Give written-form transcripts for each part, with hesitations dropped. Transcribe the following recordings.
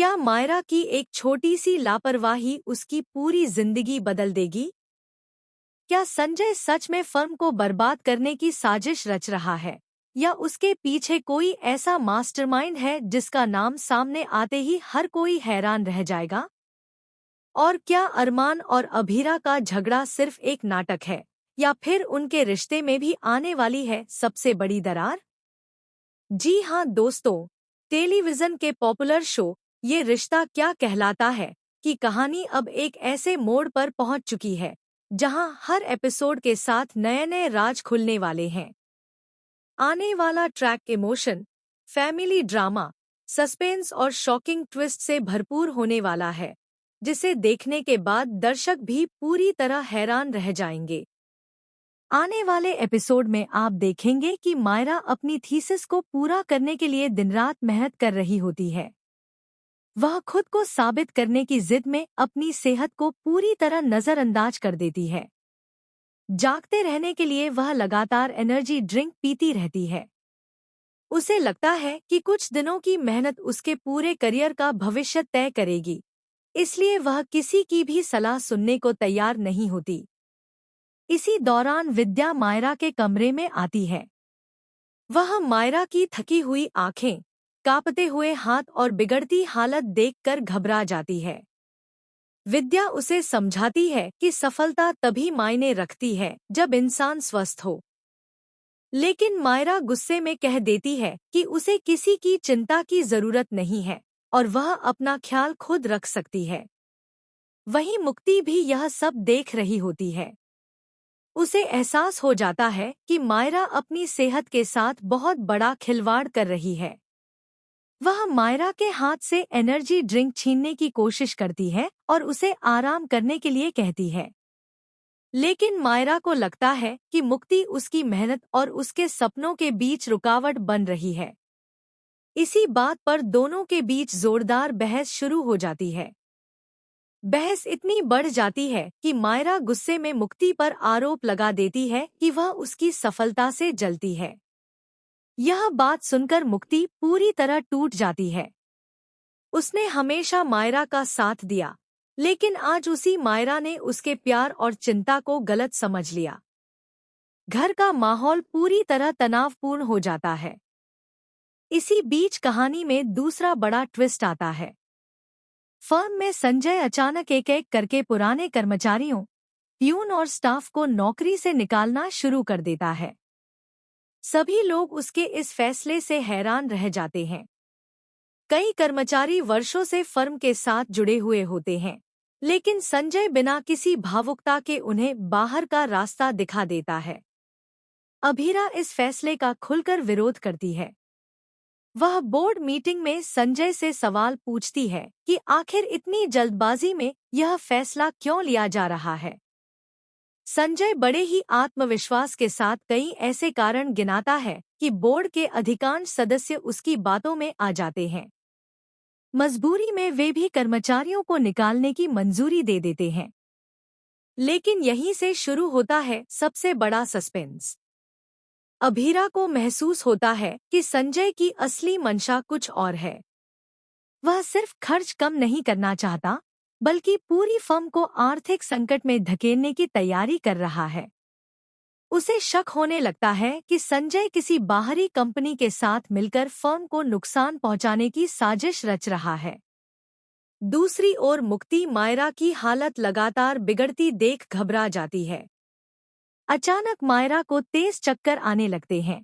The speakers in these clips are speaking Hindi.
क्या मायरा की एक छोटी सी लापरवाही उसकी पूरी जिंदगी बदल देगी? क्या संजय सच में फर्म को बर्बाद करने की साजिश रच रहा है, या उसके पीछे कोई ऐसा मास्टरमाइंड है जिसका नाम सामने आते ही हर कोई हैरान रह जाएगा? और क्या अरमान और अभीरा का झगड़ा सिर्फ एक नाटक है, या फिर उनके रिश्ते में भी आने वाली है सबसे बड़ी दरार? जी हाँ दोस्तों, टेलीविजन के पॉपुलर शो ये रिश्ता क्या कहलाता है की कहानी अब एक ऐसे मोड़ पर पहुंच चुकी है जहां हर एपिसोड के साथ नए नए राज खुलने वाले हैं। आने वाला track emotion, family drama, suspense और शॉकिंग ट्विस्ट से भरपूर होने वाला है, जिसे देखने के बाद दर्शक भी पूरी तरह हैरान रह जाएंगे। आने वाले एपिसोड में आप देखेंगे कि मायरा अपनी थीसिस को पूरा करने के लिए दिन रात मेहनत कर रही होती है। वह खुद को साबित करने की जिद में अपनी सेहत को पूरी तरह नजरअंदाज कर देती है। जागते रहने के लिए वह लगातार एनर्जी ड्रिंक पीती रहती है। उसे लगता है कि कुछ दिनों की मेहनत उसके पूरे करियर का भविष्य तय करेगी, इसलिए वह किसी की भी सलाह सुनने को तैयार नहीं होती। इसी दौरान विद्या मायरा के कमरे में आती है। वह मायरा की थकी हुई आंखें, कांपते हुए हाथ और बिगड़ती हालत देखकर घबरा जाती है। विद्या उसे समझाती है कि सफलता तभी मायने रखती है जब इंसान स्वस्थ हो। लेकिन मायरा गुस्से में कह देती है कि उसे किसी की चिंता की जरूरत नहीं है और वह अपना ख्याल खुद रख सकती है। वहीं मुक्ति भी यह सब देख रही होती है। उसे एहसास हो जाता है कि मायरा अपनी सेहत के साथ बहुत बड़ा खिलवाड़ कर रही है। वह मायरा के हाथ से एनर्जी ड्रिंक छीनने की कोशिश करती है और उसे आराम करने के लिए कहती है। लेकिन मायरा को लगता है कि मुक्ति उसकी मेहनत और उसके सपनों के बीच रुकावट बन रही है। इसी बात पर दोनों के बीच जोरदार बहस शुरू हो जाती है। बहस इतनी बढ़ जाती है कि मायरा गुस्से में मुक्ति पर आरोप लगा देती है कि वह उसकी सफलता से जलती है। यह बात सुनकर मुक्ति पूरी तरह टूट जाती है। उसने हमेशा मायरा का साथ दिया, लेकिन आज उसी मायरा ने उसके प्यार और चिंता को गलत समझ लिया। घर का माहौल पूरी तरह तनावपूर्ण हो जाता है। इसी बीच कहानी में दूसरा बड़ा ट्विस्ट आता है। फर्म में संजय अचानक एक एक करके पुराने कर्मचारियों, प्यून और स्टाफ को नौकरी से निकालना शुरू कर देता है। सभी लोग उसके इस फैसले से हैरान रह जाते हैं। कई कर्मचारी वर्षों से फर्म के साथ जुड़े हुए होते हैं, लेकिन संजय बिना किसी भावुकता के उन्हें बाहर का रास्ता दिखा देता है। अभीरा इस फैसले का खुलकर विरोध करती है। वह बोर्ड मीटिंग में संजय से सवाल पूछती है कि आखिर इतनी जल्दबाजी में यह फैसला क्यों लिया जा रहा है। संजय बड़े ही आत्मविश्वास के साथ कई ऐसे कारण गिनाता है कि बोर्ड के अधिकांश सदस्य उसकी बातों में आ जाते हैं। मजबूरी में वे भी कर्मचारियों को निकालने की मंजूरी दे देते हैं। लेकिन यहीं से शुरू होता है सबसे बड़ा सस्पेंस। अभीरा को महसूस होता है कि संजय की असली मंशा कुछ और है। वह सिर्फ खर्च कम नहीं करना चाहता, बल्कि पूरी फर्म को आर्थिक संकट में धकेलने की तैयारी कर रहा है। उसे शक होने लगता है कि संजय किसी बाहरी कंपनी के साथ मिलकर फर्म को नुकसान पहुंचाने की साजिश रच रहा है। दूसरी ओर मुक्ति मायरा की हालत लगातार बिगड़ती देख घबरा जाती है। अचानक मायरा को तेज चक्कर आने लगते हैं।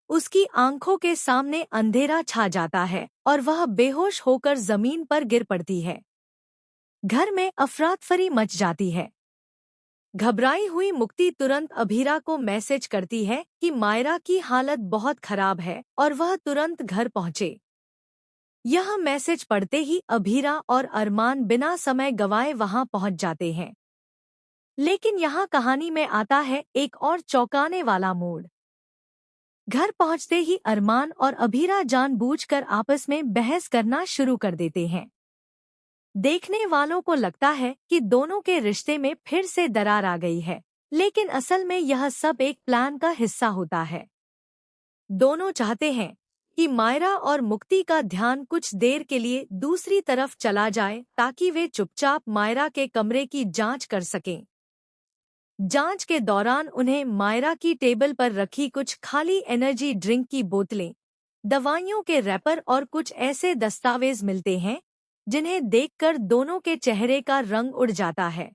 उसकी आंखों के सामने अंधेरा छा जाता है और वह बेहोश होकर जमीन पर गिर पड़ती है। घर में अफरातफरी मच जाती है। घबराई हुई मुक्ति तुरंत अभीरा को मैसेज करती है कि मायरा की हालत बहुत खराब है और वह तुरंत घर पहुंचे। यह मैसेज पढ़ते ही अभीरा और अरमान बिना समय गवाए वहां पहुंच जाते हैं। लेकिन यहाँ कहानी में आता है एक और चौंकाने वाला मोड़। घर पहुंचते ही अरमान और अभीरा जानबूझकर आपस में बहस करना शुरू कर देते हैं। देखने वालों को लगता है कि दोनों के रिश्ते में फिर से दरार आ गई है, लेकिन असल में यह सब एक प्लान का हिस्सा होता है। दोनों चाहते हैं कि मायरा और मुक्ति का ध्यान कुछ देर के लिए दूसरी तरफ चला जाए ताकि वे चुपचाप मायरा के कमरे की जांच कर सकें। जांच के दौरान उन्हें मायरा की टेबल पर रखी कुछ खाली एनर्जी ड्रिंक की बोतलें, दवाइयों के रैपर और कुछ ऐसे दस्तावेज मिलते हैं जिन्हें देखकर दोनों के चेहरे का रंग उड़ जाता है।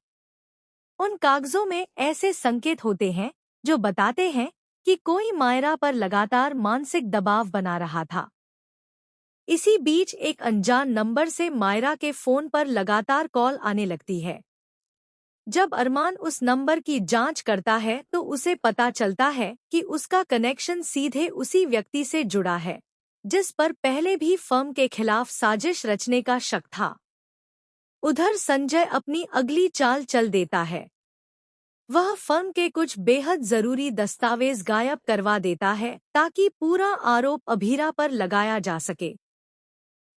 उन कागजों में ऐसे संकेत होते हैं जो बताते हैं कि कोई मायरा पर लगातार मानसिक दबाव बना रहा था। इसी बीच एक अनजान नंबर से मायरा के फोन पर लगातार कॉल आने लगती है। जब अरमान उस नंबर की जांच करता है तो उसे पता चलता है कि उसका कनेक्शन सीधे उसी व्यक्ति से जुड़ा है जिस पर पहले भी फर्म के खिलाफ साजिश रचने का शक था। उधर संजय अपनी अगली चाल चल देता है। वह फर्म के कुछ बेहद जरूरी दस्तावेज गायब करवा देता है ताकि पूरा आरोप अभीरा पर लगाया जा सके।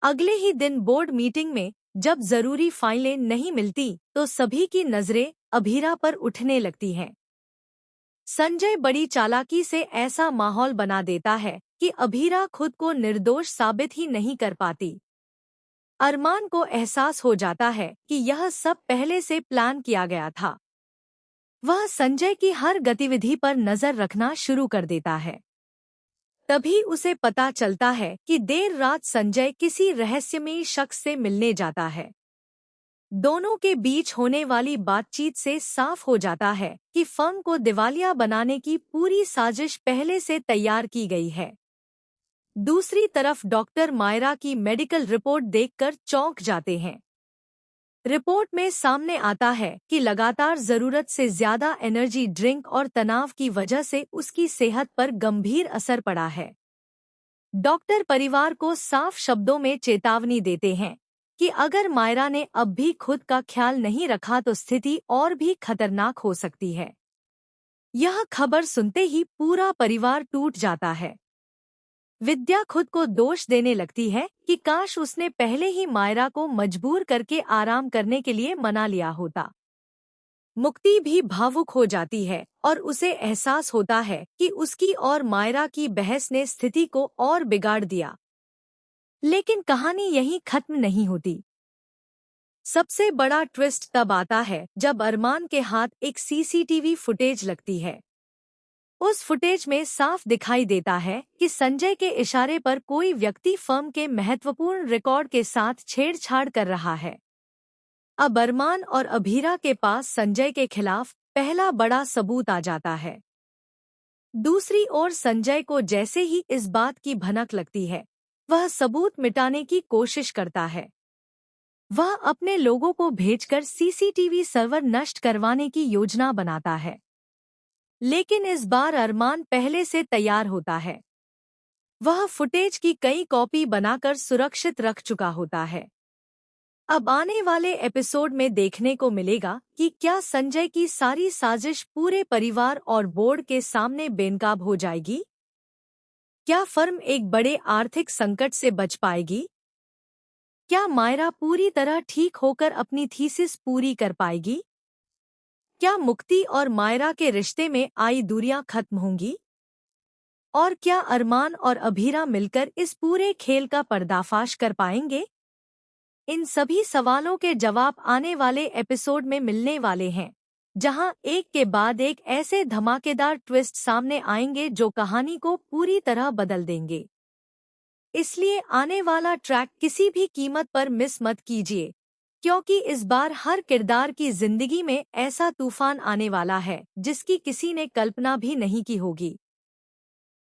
अगले ही दिन बोर्ड मीटिंग में जब जरूरी फाइलें नहीं मिलती तो सभी की नजरें अभीरा पर उठने लगती हैं। संजय बड़ी चालाकी से ऐसा माहौल बना देता है कि अभीरा खुद को निर्दोष साबित ही नहीं कर पाती। अरमान को एहसास हो जाता है कि यह सब पहले से प्लान किया गया था। वह संजय की हर गतिविधि पर नजर रखना शुरू कर देता है। तभी उसे पता चलता है कि देर रात संजय किसी रहस्यमयी शख्स से मिलने जाता है। दोनों के बीच होने वाली बातचीत से साफ हो जाता है कि फर्म को दिवालिया बनाने की पूरी साजिश पहले से तैयार की गई है। दूसरी तरफ डॉक्टर मायरा की मेडिकल रिपोर्ट देखकर चौंक जाते हैं। रिपोर्ट में सामने आता है कि लगातार जरूरत से ज्यादा एनर्जी ड्रिंक और तनाव की वजह से उसकी सेहत पर गंभीर असर पड़ा है। डॉक्टर परिवार को साफ शब्दों में चेतावनी देते हैं कि अगर मायरा ने अब भी खुद का ख्याल नहीं रखा तो स्थिति और भी खतरनाक हो सकती है। यह खबर सुनते ही पूरा परिवार टूट जाता है। विद्या खुद को दोष देने लगती है कि काश उसने पहले ही मायरा को मजबूर करके आराम करने के लिए मना लिया होता। मुक्ति भी भावुक हो जाती है और उसे एहसास होता है कि उसकी और मायरा की बहस ने स्थिति को और बिगाड़ दिया। लेकिन कहानी यहीं खत्म नहीं होती। सबसे बड़ा ट्विस्ट तब आता है जब अरमान के हाथ एक सीसीटीवी फुटेज लगती है। उस फुटेज में साफ दिखाई देता है कि संजय के इशारे पर कोई व्यक्ति फर्म के महत्वपूर्ण रिकॉर्ड के साथ छेड़छाड़ कर रहा है। अब अरमान और अभीरा के पास संजय के खिलाफ पहला बड़ा सबूत आ जाता है। दूसरी ओर संजय को जैसे ही इस बात की भनक लगती है, वह सबूत मिटाने की कोशिश करता है। वह अपने लोगों को भेजकर सीसीटीवी सर्वर नष्ट करवाने की योजना बनाता है। लेकिन इस बार अरमान पहले से तैयार होता है। वह फुटेज की कई कॉपी बनाकर सुरक्षित रख चुका होता है। अब आने वाले एपिसोड में देखने को मिलेगा कि क्या संजय की सारी साजिश पूरे परिवार और बोर्ड के सामने बेनकाब हो जाएगी? क्या फर्म एक बड़े आर्थिक संकट से बच पाएगी? क्या मायरा पूरी तरह ठीक होकर अपनी थीसिस पूरी कर पाएगी? क्या मुक्ति और मायरा के रिश्ते में आई दूरियां खत्म होंगी? और क्या अरमान और अभीरा मिलकर इस पूरे खेल का पर्दाफाश कर पाएंगे? इन सभी सवालों के जवाब आने वाले एपिसोड में मिलने वाले हैं, जहां एक के बाद एक ऐसे धमाकेदार ट्विस्ट सामने आएंगे जो कहानी को पूरी तरह बदल देंगे। इसलिए आने वाला ट्रैक किसी भी कीमत पर मिस मत कीजिए, क्योंकि इस बार हर किरदार की जिंदगी में ऐसा तूफान आने वाला है जिसकी किसी ने कल्पना भी नहीं की होगी।